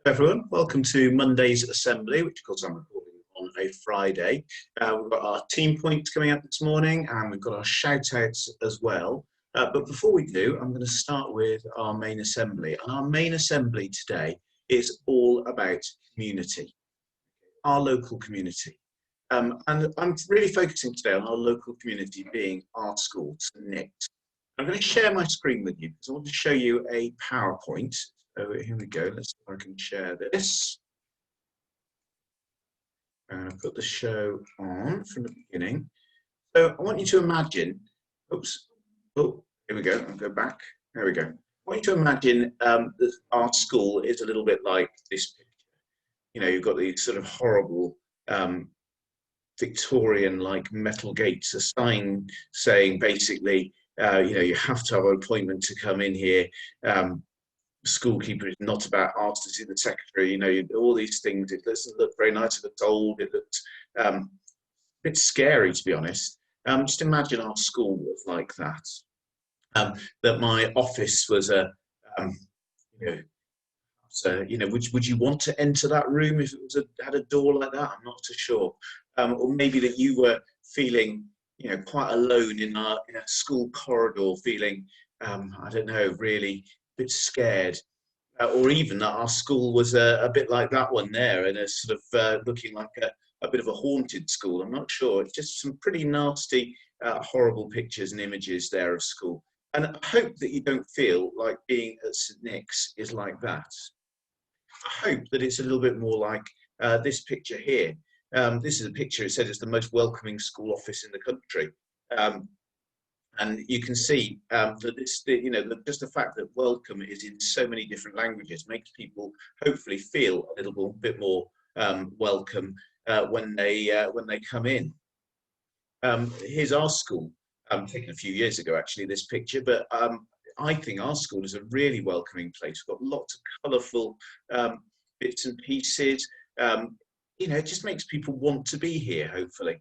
Everyone, welcome to Monday's Assembly, which of course I'm recording on a Friday. We've got our team points coming up this morning and we've got our shout outs as well. But before we do, I'm going to start with our main assembly. And our main assembly today is all about community, our local community. And I'm really focusing today on our local community being our school, NICT. I'm going to share my screen with you because I want to show you a PowerPoint. So here we go. Let's see if I can share this. And put the show on from the beginning. So I want you to imagine, oops, oh, here we go. I'll go back. There we go. I want you to imagine that our school is a little bit like this picture. You know, you've got these sort of horrible Victorian-like metal gates, a sign saying basically, you know, you have to have an appointment to come in here. Schoolkeeper is not about asked to see the secretary, you know, all these things. It doesn't look very nice. It looks old. It looks a bit scary, to be honest. Just imagine our school was like that. That my office was a, you know, so, you know, would you want to enter that room if it was had a door like that? I'm not too sure. Or maybe that you were feeling, you know, quite alone in a school corridor, feeling, I don't know, really a bit scared. Or even that our school was a bit like that one there, and a sort of looking like a bit of a haunted school. I'm not sure. It's just some pretty nasty, horrible pictures and images there of school. And I hope that you don't feel like being at St Nick's is like that. I hope that it's a little bit more like this picture here. This is a picture. It said it's the most welcoming school office in the country. And you can see that this, you know, just the fact that welcome is in so many different languages makes people hopefully feel a little bit more welcome when they come in. Here's our school, taken a few years ago actually, this picture, but I think our school is a really welcoming place. We've got lots of colourful bits and pieces. You know, it just makes people want to be here, hopefully.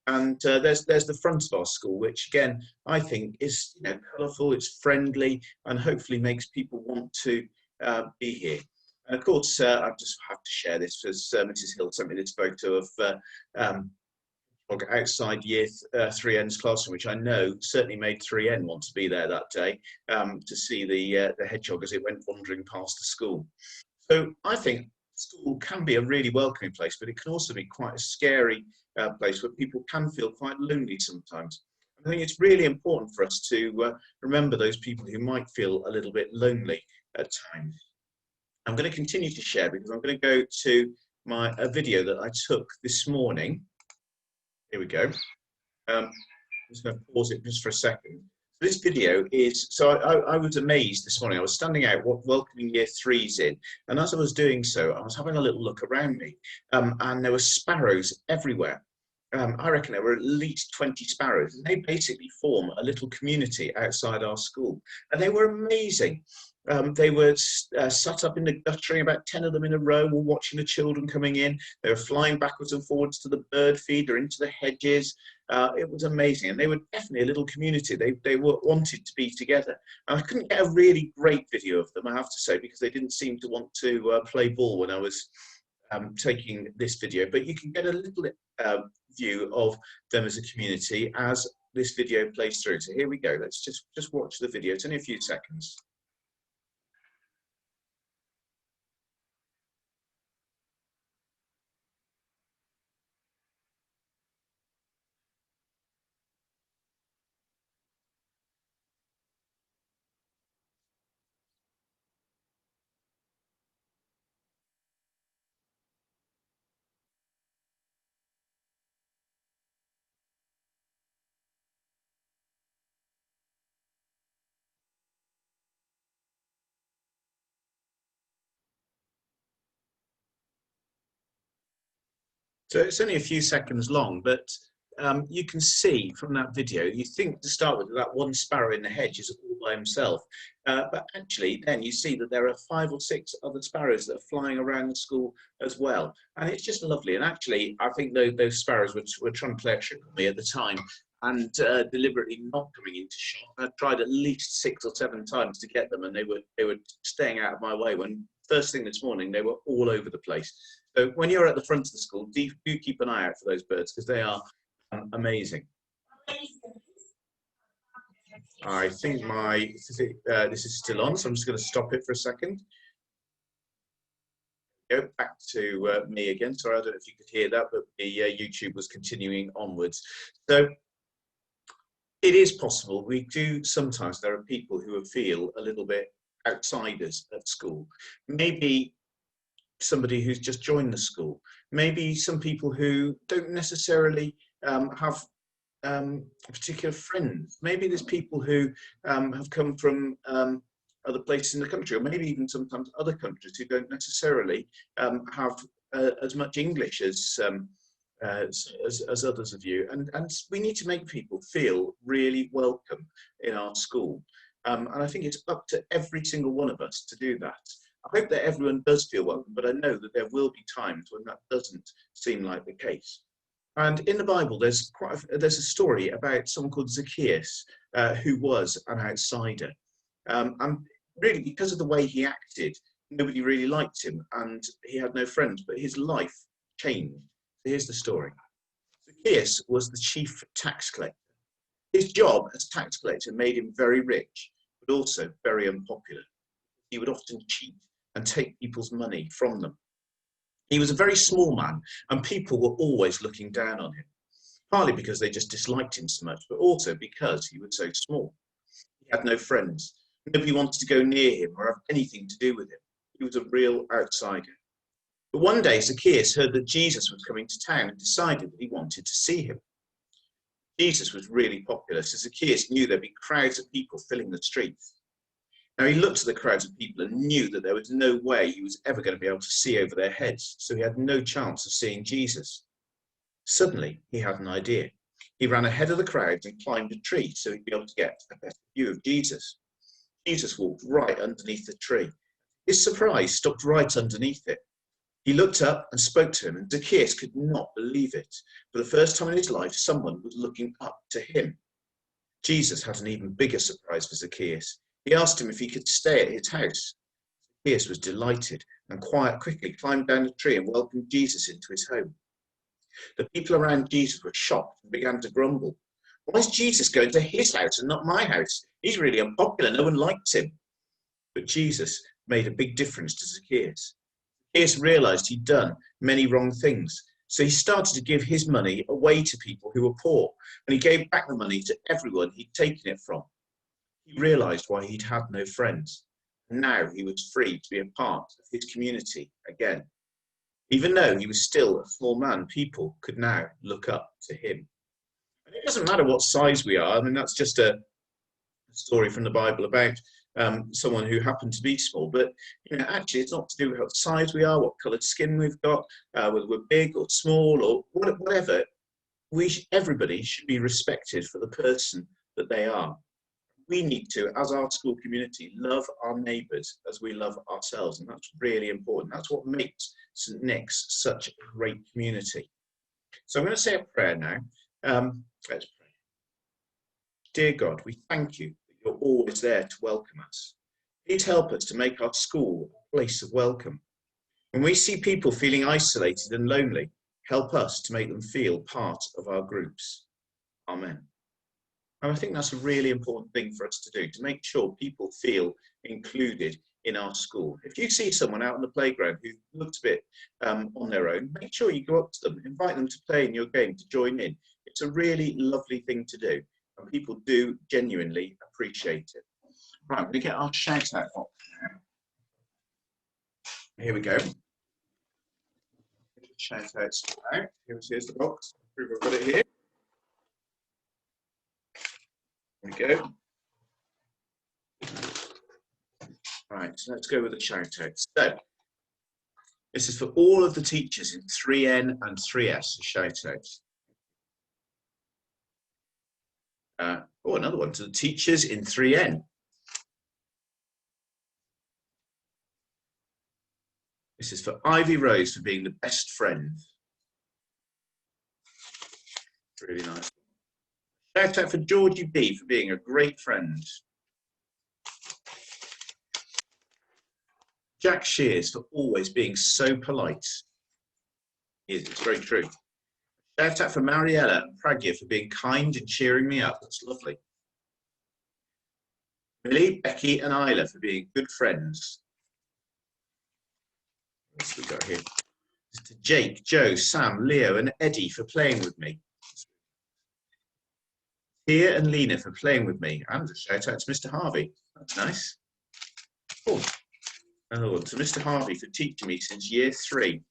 And there's the front of our school, which again I think is, you know, colourful, it's friendly, and hopefully makes people want to be here. And of course, I just have to share this because Mrs. Hill sent me this photo of outside Year 3N's classroom, which I know certainly made 3N want to be there that day to see the hedgehog as it went wandering past the school. So I think school can be a really welcoming place, but it can also be quite a scary place where people can feel quite lonely sometimes. I think it's really important for us to remember those people who might feel a little bit lonely at times. I'm going to continue to share because I'm going to go to a video that I took this morning. Here we go. I'm just going to pause it just for a second. This video is, so I was amazed this morning. I was standing out welcoming Year 3s in, and as I was doing so, I was having a little look around me, and there were sparrows everywhere. I reckon there were at least 20 sparrows, and they basically form a little community outside our school, and they were amazing. They were sat up in the guttering, about 10 of them in a row, all watching the children coming in. They were flying backwards and forwards to the bird feeder, into the hedges. It was amazing, and they were definitely a little community. They wanted to be together. And I couldn't get a really great video of them, I have to say, because they didn't seem to want to play ball when I was taking this video. But you can get a little view of them as a community as this video plays through. So here we go. Let's just watch the video. It's only a few seconds. So it's only a few seconds long, but you can see from that video, you think to start with that one sparrow in the hedge is all by himself. But actually, then you see that there are 5 or 6 other sparrows that are flying around the school as well. And it's just lovely. And actually, I think those sparrows were trying to play a trick on me at the time. and deliberately not coming into shop. I tried at least 6 or 7 times to get them, and they were staying out of my way. When first thing this morning, they were all over the place. So when you're at the front of the school, do keep an eye out for those birds, because they are amazing. I think this is still on, so I'm just going to stop it for a second. Go back to me again. Sorry, I don't know if you could hear that, but the YouTube was continuing onwards. So it is possible. Sometimes there are people who feel a little bit outsiders at school. Maybe somebody who's just joined the school. Maybe some people who don't necessarily have particular friends. Maybe there's people who have come from other places in the country, or maybe even sometimes other countries who don't necessarily have as much English as others of you. And we need to make people feel really welcome in our school. And I think it's up to every single one of us to do that. I hope that everyone does feel welcome, but I know that there will be times when that doesn't seem like the case. And in the Bible, there's a story about someone called Zacchaeus, who was an outsider. And really, because of the way he acted, nobody really liked him, and he had no friends, but his life changed. So here's the story. Zacchaeus was the chief tax collector. His job as tax collector made him very rich, but also very unpopular. He would often cheat and take people's money from them. He was a very small man, and people were always looking down on him, partly because they just disliked him so much, but also because he was so small. He had no friends. Nobody wanted to go near him or have anything to do with him. He was a real outsider. But one day, Zacchaeus heard that Jesus was coming to town and decided that he wanted to see him. Jesus was really popular, so Zacchaeus knew there'd be crowds of people filling the streets. Now, he looked at the crowds of people and knew that there was no way he was ever going to be able to see over their heads, so he had no chance of seeing Jesus. Suddenly, he had an idea. He ran ahead of the crowd and climbed a tree so he'd be able to get a better view of Jesus. Jesus walked right underneath the tree. His surprise stopped right underneath it. He looked up and spoke to him, and Zacchaeus could not believe it. For the first time in his life, someone was looking up to him. Jesus had an even bigger surprise for Zacchaeus. He asked him if he could stay at his house. Zacchaeus was delighted and quickly climbed down the tree and welcomed Jesus into his home. The people around Jesus were shocked and began to grumble. Why is Jesus going to his house and not my house? He's really unpopular. No one likes him. But Jesus made a big difference to Zacchaeus. Zacchaeus realized he'd done many wrong things. So he started to give his money away to people who were poor, and he gave back the money to everyone he'd taken it from. He realized why he'd had no friends. Now he was free to be a part of his community again. Even though he was still a small man, people could now look up to him. And it doesn't matter what size we are. I mean, that's just a story from the Bible about someone who happened to be small. But actually, it's not to do with what size we are, what coloured skin we've got, whether we're big or small or whatever. Everybody should be respected for the person that they are. We need to, as our school community, love our neighbours as we love ourselves, and that's really important. That's what makes St Nick's such a great community. So I'm going to say a prayer now. Let's pray. Dear God, we thank you that you're always there to welcome us. Please help us to make our school a place of welcome. When we see people feeling isolated and lonely, help us to make them feel part of our groups. Amen. And I think that's a really important thing for us to do, to make sure people feel included in our school. If you see someone out on the playground who looks a bit on their own, make sure you go up to them, invite them to play in your game, to join in. It's a really lovely thing to do, and people do genuinely appreciate it. Right, we're going to get our shout out box now. Here we go. Shout outs out. Here's the box. I've got it here. There we go. Right, so let's go with the shout outs. So, this is for all of the teachers in 3N and 3S, shout outs. Another one to the teachers in 3N. This is for Ivy Rose for being the best friend. Really nice. Shout out for Georgie B for being a great friend. Jack Shears for always being so polite. It's very true. Shout out for Mariella and Pragya for being kind and cheering me up. That's lovely. Millie, Becky and Isla for being good friends. What else have we got here? To Jake, Joe, Sam, Leo and Eddie for playing with me. Tia and Lena for playing with me. And a shout out to Mr. Harvey. That's nice. Oh, another one to Mr. Harvey for teaching me since year 3.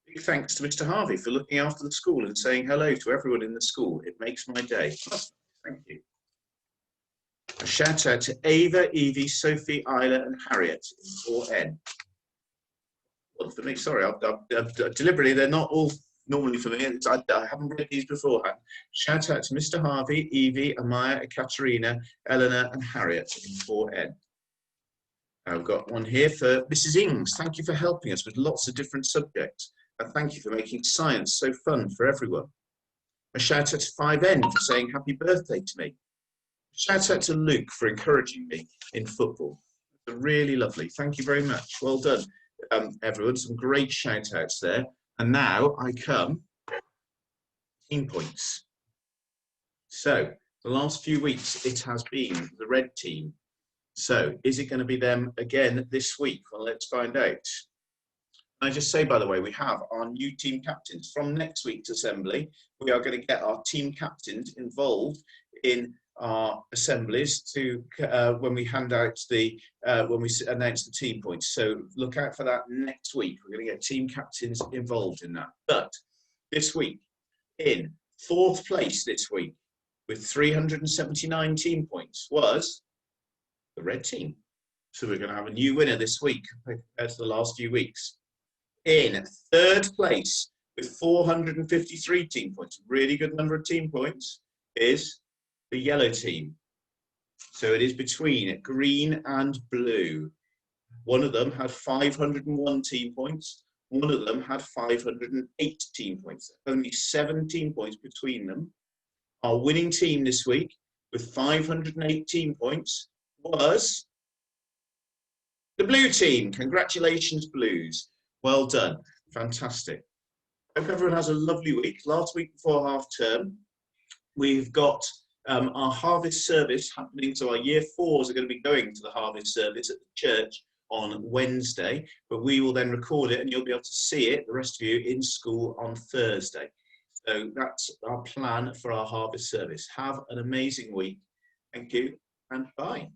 Big thanks to Mr. Harvey for looking after the school and saying hello to everyone in the school. It makes my day. Thank you. A shout out to Ava, Evie, Sophie, Isla and Harriet in 4N. Well, for me, sorry, deliberately, they're not all normally for me. I haven't read these beforehand. Shout out to Mr. Harvey, Evie, Amaya, Katerina, Eleanor and Harriet in 4N. I've got one here for Mrs. Ings. Thank you for helping us with lots of different subjects. And thank you for making science so fun for everyone. A shout out to 5N for saying happy birthday to me. A shout out to Luke for encouraging me in football. Really lovely. Thank you very much. Well done, everyone. Some great shout outs there. And now I come team points. So the last few weeks, it has been the red team. So is it going to be them again this week? Well, let's find out. I just say, by the way, we have our new team captains. From next week's assembly, we are going to get our team captains involved in our assemblies to when we hand out the when we announce the team points. So look out for that next week. We're going to get team captains involved in that. But this week, in 4th place this week with 379 team points was the red team. So we're going to have a new winner this week compared to the last few weeks. In 3rd place with 453 team points, really good number of team points, is the yellow team. So it is between green and blue. One of them had 501 team points. One of them had 508 team points. Only 17 points between them. Our winning team this week with 508 team points was the blue team. Congratulations, Blues. Well done. Fantastic. Hope everyone has a lovely week. Last week before half term, we've got our harvest service happening. So our year 4s are going to be going to the harvest service at the church on Wednesday, but we will then record it and you'll be able to see it, the rest of you, in school on Thursday. So that's our plan for our harvest service. Have an amazing week. Thank you and bye.